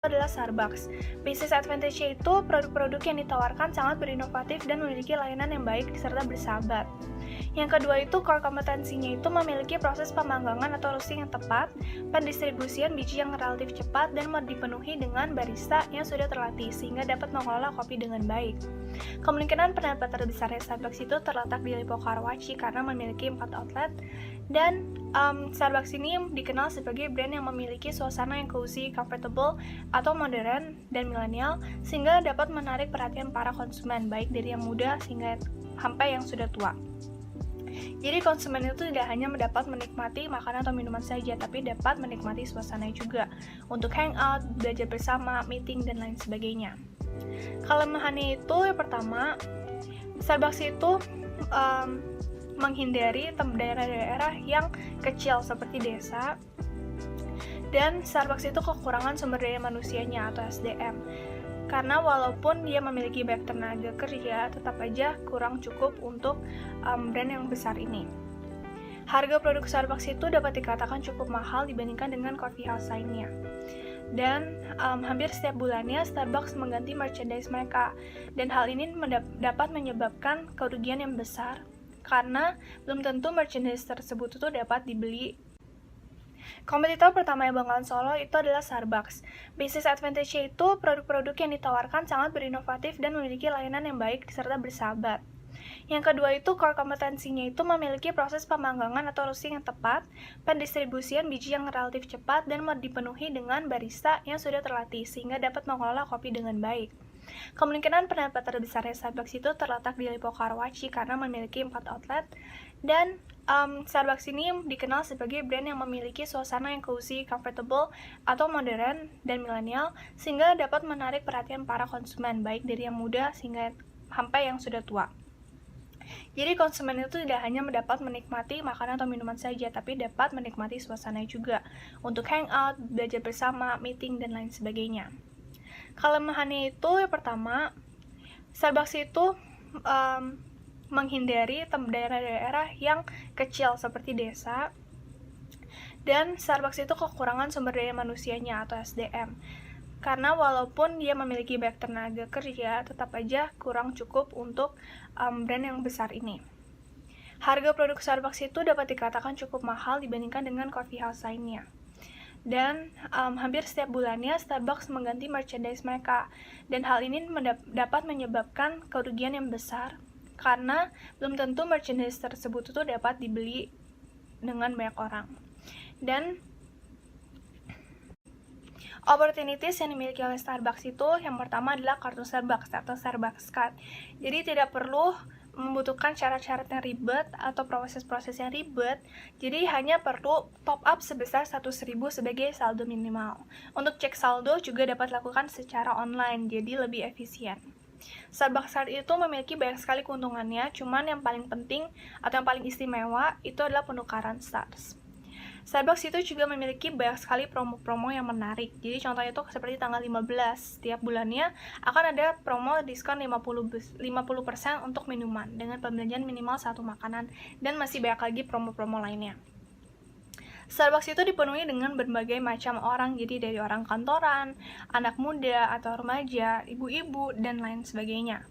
adalah Starbucks. Business advantage-nya itu produk-produk yang ditawarkan sangat berinovatif dan memiliki layanan yang baik serta bersahabat. Yang kedua itu core kompetensinya itu memiliki proses pemanggangan atau roasting yang tepat, pendistribusian biji yang relatif cepat dan dipenuhi dengan barista yang sudah terlatih sehingga dapat mengelola kopi dengan baik. Kemungkinan pendapat terbesarnya Starbucks itu terletak di Lippo Karawaci karena memiliki 4 outlet dan Starbucks ini dikenal sebagai brand yang memiliki suasana yang cozy, comfortable, atau modern dan milenial sehingga dapat menarik perhatian para konsumen baik dari yang muda hingga sampai yang sudah tua. Jadi konsumen itu tidak hanya mendapat menikmati makanan atau minuman saja, tapi dapat menikmati suasana juga untuk hangout, belajar bersama, meeting, dan lain sebagainya. Kelemahannya itu yang pertama, Starbucks itu menghindari daerah-daerah yang kecil seperti desa, dan Starbucks itu kekurangan sumber daya manusianya atau SDM. Karena walaupun dia memiliki banyak tenaga kerja, tetap aja kurang cukup untuk brand yang besar ini. Harga produk Starbucks itu dapat dikatakan cukup mahal dibandingkan dengan coffee house lainnya. Dan hampir setiap bulannya Starbucks mengganti merchandise mereka. Dan hal ini dapat menyebabkan kerugian yang besar karena belum tentu merchandise tersebut itu dapat dibeli. Kompetitor pertama yang Bengawan Solo itu adalah Starbucks. Business advantage-nya itu produk-produk yang ditawarkan sangat berinovatif dan memiliki layanan yang baik serta bersahabat. Yang kedua itu core kompetensinya itu memiliki proses pemanggangan atau roasting yang tepat, pendistribusian biji yang relatif cepat dan dipenuhi dengan barista yang sudah terlatih sehingga dapat mengelola kopi dengan baik. Kemungkinan pendapat terbesarnya Starbucks itu terletak di Lippo Karawaci karena memiliki 4 outlet dan Starbucks ini dikenal sebagai brand yang memiliki suasana yang cozy, comfortable, atau modern dan milenial sehingga dapat menarik perhatian para konsumen baik dari yang muda hingga sampai yang sudah tua. Jadi konsumen itu tidak hanya mendapat menikmati makanan atau minuman saja, tapi dapat menikmati suasana juga untuk hangout, belajar bersama, meeting, dan lain sebagainya. Kelemahannya itu yang pertama, Starbucks itu menghindari daerah-daerah yang kecil seperti desa, dan Starbucks itu kekurangan sumber daya manusianya atau SDM. Karena walaupun dia memiliki banyak tenaga kerja, tetap aja kurang cukup untuk brand yang besar ini. Harga produk Starbucks itu dapat dikatakan cukup mahal dibandingkan dengan coffee house lainnya. Dan hampir setiap bulannya Starbucks mengganti merchandise mereka. Dan hal ini dapat menyebabkan kerugian yang besar karena belum tentu merchandise tersebut itu dapat dibeli dengan banyak orang. Dan opportunities yang dimiliki oleh Starbucks itu yang pertama adalah kartu Starbucks atau Starbucks Card. Jadi tidak perlu membutuhkan syarat-syarat yang ribet atau proses-proses yang ribet, jadi hanya perlu top up sebesar 100.000 sebagai saldo minimal. Untuk cek saldo juga dapat dilakukan secara online, jadi lebih efisien. Starbucks Card itu memiliki banyak sekali keuntungannya, cuman yang paling penting atau yang paling istimewa itu adalah penukaran stars. Starbucks itu juga memiliki banyak sekali promo-promo yang menarik. Jadi contohnya itu seperti tanggal 15, setiap bulannya akan ada promo diskon 50% untuk minuman dengan pembelanjaan minimal 1 makanan dan masih banyak lagi promo-promo lainnya. Starbucks itu dipenuhi dengan berbagai macam orang, jadi dari orang kantoran, anak muda atau remaja, ibu-ibu, dan lain sebagainya.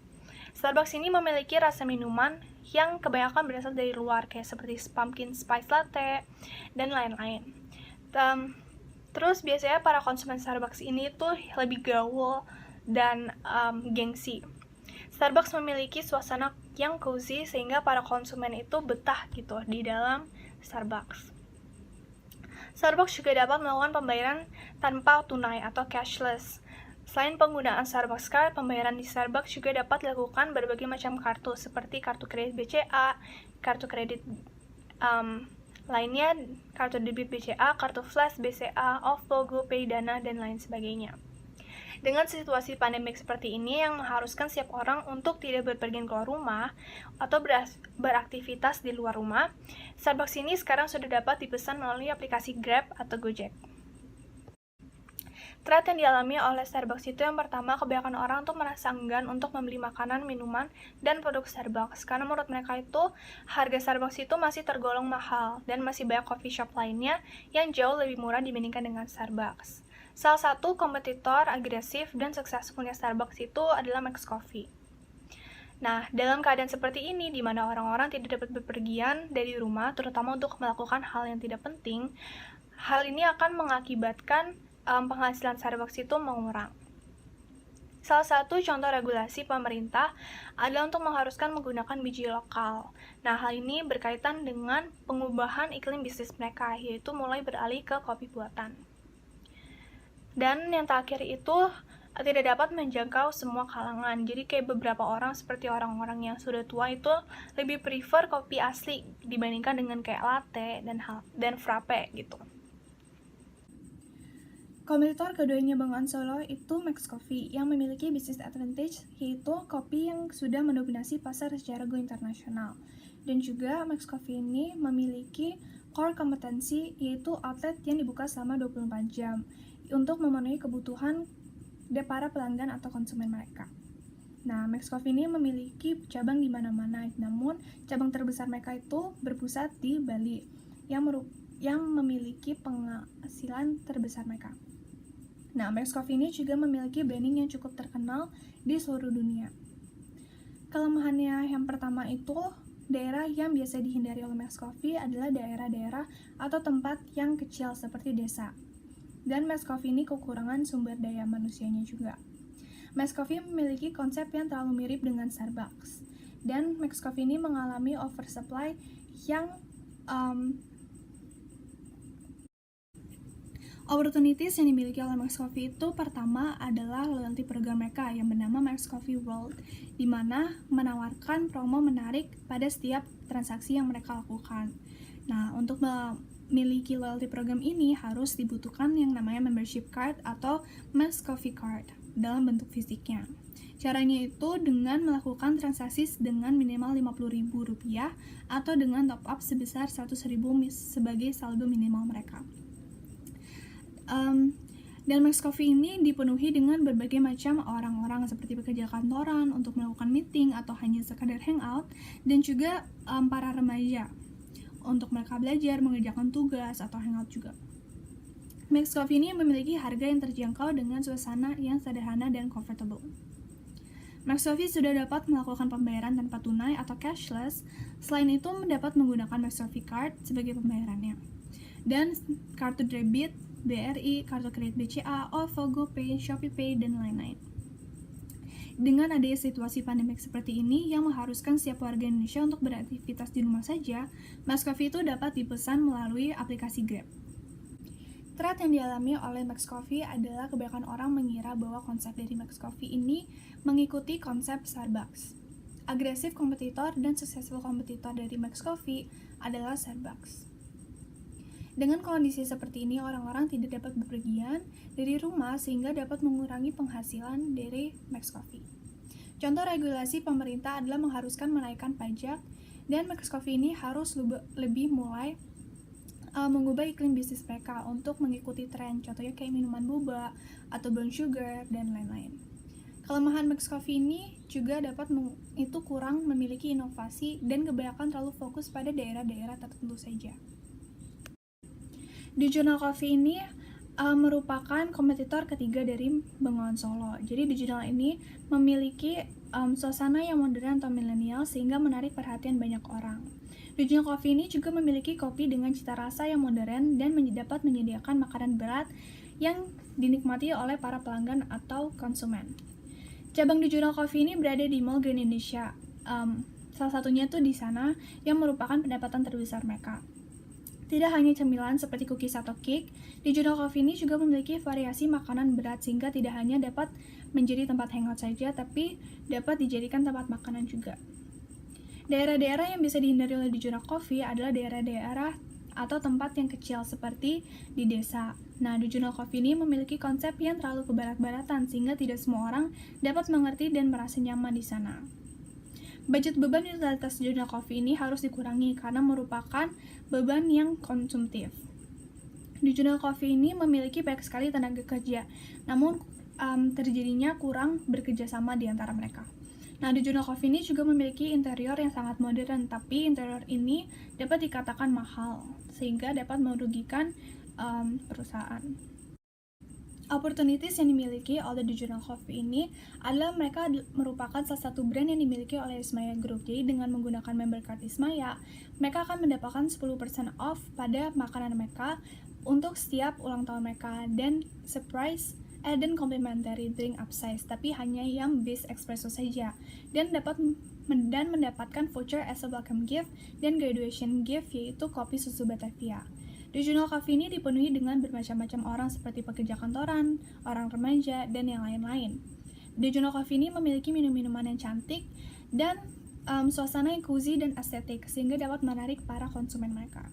Starbucks ini memiliki rasa minuman yang kebanyakan berasal dari luar, kayak seperti pumpkin spice latte, dan lain-lain. Terus biasanya para konsumen Starbucks ini tuh lebih gaul dan gengsi. Starbucks memiliki suasana yang cozy sehingga para konsumen itu betah gitu di dalam Starbucks. Starbucks juga dapat melakukan pembayaran tanpa tunai atau cashless. Selain penggunaan Starbucks Card, pembayaran di Starbucks juga dapat dilakukan berbagai macam kartu seperti kartu kredit BCA, kartu kredit lainnya, kartu debit BCA, kartu flash BCA, OVO, GoPay, Dana, dan lain sebagainya. Dengan situasi pandemik seperti ini yang mengharuskan setiap orang untuk tidak berpergian keluar rumah atau beraktivitas di luar rumah, Starbucks ini sekarang sudah dapat dipesan melalui aplikasi Grab atau Gojek. Tren yang dialami oleh Starbucks itu yang pertama, kebanyakan orang tuh merasa enggan untuk membeli makanan, minuman, dan produk Starbucks karena menurut mereka itu harga Starbucks itu masih tergolong mahal dan masih banyak coffee shop lainnya yang jauh lebih murah dibandingkan dengan Starbucks. Salah satu kompetitor agresif dan suksesfulnya Starbucks itu adalah Max Coffee. Nah, dalam keadaan seperti ini, di mana orang-orang tidak dapat bepergian dari rumah, terutama untuk melakukan hal yang tidak penting, hal ini akan mengakibatkan penghasilan Starbucks itu mengurang. Salah satu contoh regulasi pemerintah adalah untuk mengharuskan menggunakan biji lokal. Nah, hal ini berkaitan dengan pengubahan iklim bisnis mereka, yaitu mulai beralih ke kopi buatan. Dan yang terakhir itu tidak dapat menjangkau semua kalangan. Jadi kayak beberapa orang seperti orang-orang yang sudah tua itu lebih prefer kopi asli dibandingkan dengan kayak latte dan frappe gitu. Kompetitor keduanya Bengawan Solo itu Max Coffee yang memiliki business advantage, yaitu kopi yang sudah mendominasi pasar secara go internasional. Dan juga Max Coffee ini memiliki core kompetensi, yaitu outlet yang dibuka selama 24 jam untuk memenuhi kebutuhan para pelanggan atau konsumen mereka. Nah, Max Coffee ini memiliki cabang di mana-mana, namun cabang terbesar mereka itu berpusat di Bali yang memiliki penghasilan terbesar mereka. Nah, Max Coffee ini juga memiliki branding yang cukup terkenal di seluruh dunia. Kelemahannya yang pertama itu, daerah yang biasa dihindari oleh Max Coffee adalah daerah-daerah atau tempat yang kecil seperti desa. Dan Max Coffee ini kekurangan sumber daya manusianya juga. Max Coffee memiliki konsep yang terlalu mirip dengan Starbucks. Dan Max Coffee ini mengalami oversupply yang opportunities yang dimiliki oleh Max Coffee itu pertama adalah loyalty program mereka yang bernama Max Coffee World, di mana menawarkan promo menarik pada setiap transaksi yang mereka lakukan. Nah, untuk memiliki loyalty program ini harus dibutuhkan yang namanya membership card atau Max Coffee Card dalam bentuk fisiknya. Caranya itu dengan melakukan transaksi dengan minimal Rp50.000 atau dengan top up sebesar Rp100.000 sebagai saldo minimal mereka. Dan Max Coffee ini dipenuhi dengan berbagai macam orang-orang seperti pekerja kantoran untuk melakukan meeting atau hanya sekadar hangout, dan juga para remaja untuk mereka belajar, mengerjakan tugas, atau hangout juga. Max Coffee ini memiliki harga yang terjangkau dengan suasana yang sederhana dan comfortable. Max Coffee sudah dapat melakukan pembayaran tanpa tunai atau cashless. Selain itu, dapat menggunakan Max Coffee Card sebagai pembayarannya. Dan kartu debit, BRI, kartu kredit BCA, OVO, GoPay, ShopeePay, dan lain-lain. Dengan adanya situasi pandemik seperti ini yang mengharuskan setiap warga Indonesia untuk beraktivitas di rumah saja, Max Coffee itu dapat dipesan melalui aplikasi Grab. Threat yang dialami oleh Max Coffee adalah kebanyakan orang mengira bahwa konsep dari Max Coffee ini mengikuti konsep Starbucks. Agresif kompetitor dan successful kompetitor dari Max Coffee adalah Starbucks. Dengan kondisi seperti ini, orang-orang tidak dapat bepergian dari rumah sehingga dapat mengurangi penghasilan dari Max Coffee. Contoh regulasi pemerintah adalah mengharuskan menaikkan pajak, dan Max Coffee ini harus lebih mulai mengubah iklim bisnis mereka untuk mengikuti tren, contohnya kayak minuman boba atau brown sugar dan lain-lain. Kelemahan Max Coffee ini juga dapat itu kurang memiliki inovasi dan kebanyakan terlalu fokus pada daerah-daerah tertentu saja. Di Jurnal Coffee ini merupakan kompetitor ketiga dari Bengawan Solo. Jadi di jurnal ini memiliki suasana yang modern atau milenial sehingga menarik perhatian banyak orang. Di Jurnal Coffee ini juga memiliki kopi dengan cita rasa yang modern dan dapat menyediakan makanan berat yang dinikmati oleh para pelanggan atau konsumen. Cabang di Jurnal Coffee ini berada di Mall Grand Indonesia. Salah satunya tuh di sana yang merupakan pendapatan terbesar mereka. Tidak hanya cemilan seperti cookies atau cake, di Jurnal Coffee ini juga memiliki variasi makanan berat sehingga tidak hanya dapat menjadi tempat hangout saja, tapi dapat dijadikan tempat makanan juga. Daerah-daerah yang bisa dihindari oleh di Jurnal Coffee adalah daerah-daerah atau tempat yang kecil seperti di desa. Nah, di Jurnal Coffee ini memiliki konsep yang terlalu kebarat-baratan sehingga tidak semua orang dapat mengerti dan merasa nyaman di sana. Budget beban utilitas Jurnal Coffee ini harus dikurangi karena merupakan beban yang konsumtif. Di Jurnal Coffee ini memiliki banyak sekali tenaga kerja, namun terjadinya kurang bekerja sama di antara mereka. Nah, di Jurnal Coffee ini juga memiliki interior yang sangat modern, tapi interior ini dapat dikatakan mahal, sehingga dapat merugikan perusahaan. Opportunities yang dimiliki oleh Digital Coffee ini adalah mereka merupakan salah satu brand yang dimiliki oleh Ismaya Group. Jadi dengan menggunakan member card Ismaya, mereka akan mendapatkan 10% off pada makanan mereka untuk setiap ulang tahun mereka, dan dan complimentary drink upsize, tapi hanya yang base espresso saja, dan mendapatkan voucher as a welcome gift dan graduation gift, yaitu kopi susu Batavia. Regional Coffee ini dipenuhi dengan bermacam-macam orang seperti pekerja kantoran, orang remaja, dan yang lain-lain. Regional Coffee ini memiliki minum-minuman yang cantik dan suasana yang cozy dan estetik, sehingga dapat menarik para konsumen mereka.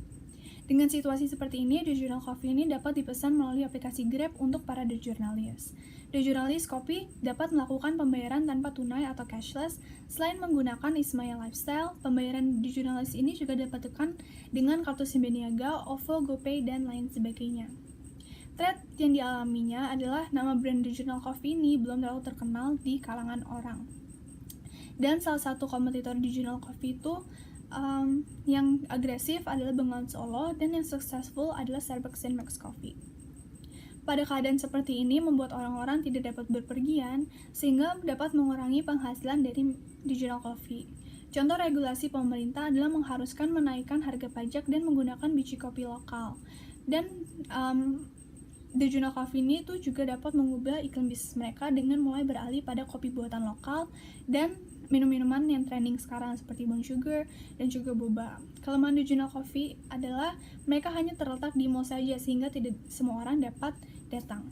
Dengan situasi seperti ini, The Journal Coffee ini dapat dipesan melalui aplikasi Grab untuk para The Journalist. The Journalist Coffee dapat melakukan pembayaran tanpa tunai atau cashless. Selain menggunakan Ismaya Lifestyle, pembayaran The Journalist ini juga dapat dilakukan dengan kartu SIM Niaga, OVO, GoPay, dan lain sebagainya. Threat yang dialaminya adalah nama brand The Journal Coffee ini belum terlalu terkenal di kalangan orang. Dan salah satu kompetitor The Journal Coffee itu yang agresif adalah Bengawan Solo, dan yang successful adalah Starbucks dan Max Coffee. Pada keadaan seperti ini membuat orang-orang tidak dapat berpergian, sehingga dapat mengurangi penghasilan dari Digital Coffee. Contoh regulasi pemerintah adalah mengharuskan menaikkan harga pajak dan menggunakan biji kopi lokal. Dan Digital Coffee ini tuh juga dapat mengubah iklim bisnis mereka dengan mulai beralih pada kopi buatan lokal dan minum-minuman yang trending sekarang seperti brown sugar dan juga boba. Kelemahan Digital Coffee adalah mereka hanya terletak di mall saja, sehingga tidak semua orang dapat datang.